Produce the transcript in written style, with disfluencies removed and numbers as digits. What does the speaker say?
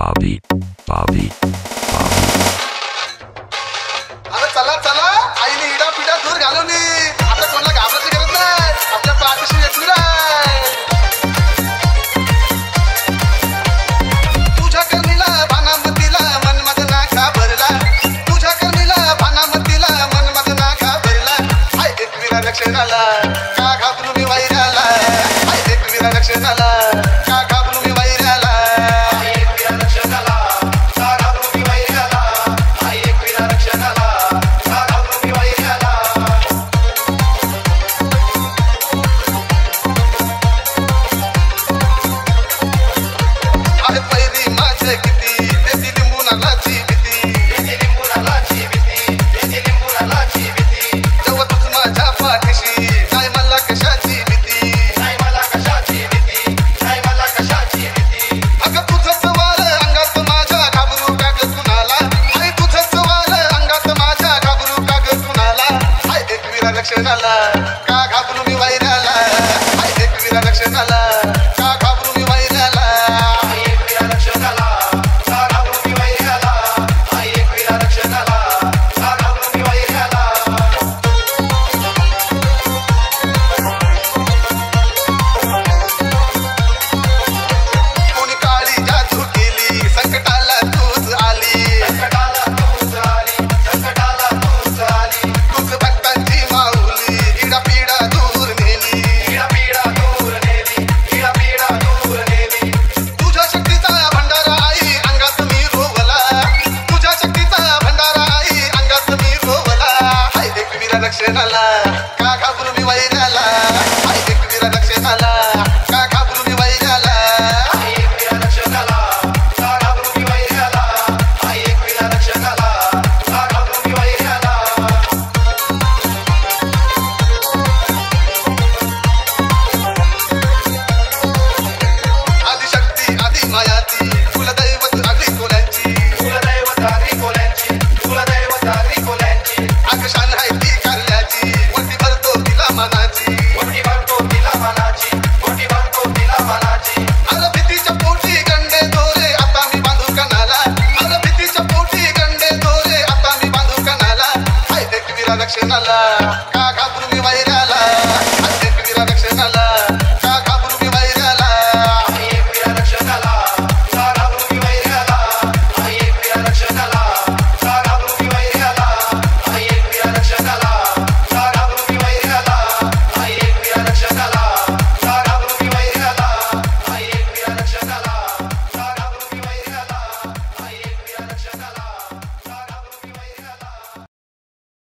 Bobby. अरे चला चला आईने इडा पिडा दूर घालवली आता कोणाला घाबरायची गरज नाही आपल्या पाठीशी येतली राय तुझ्या करणीला भानामतीला मनमदना घाबरला तुझ्या करणीला भानामतीला मनमदना घाबरला हाय एक वीरा रक्षणाला का घाबरू मी वैराला हाय एक वीरा रक्षणाला का घाबरू मी वैराला रक्षणाला का घाबरू मी वैराला हाय एक वीरा रक्षणाला का घाबरू मी वैराला हाय एक वीरा रक्षणाला का घाबरू मी वैराला हाय एक वीरा रक्षणाला का घाबरू मी वैराला कोणी काळी जादू केली संकटाला तूच आली संकटाला तूच आली संकटाला तूच आली तूच भक्तांची रक्षणाला का घाबरू मी वैराला हाय एक वीरा रक्षणाला का घाबरू मी वैराला हाय एक वीरा रक्षणाला का घाबरू मी वैराला हाय एक वीरा रक्षणाला का घाबरू मी वैराला आदिशक्ती आदि मायाती कुलदैवत आगरी कोल्यांची कुलदैवत आगरी कोल्यांची कुलदैवत आगरी कोल्यांची आकाशान हाय रक्षणाला का घाबरू मी वैरा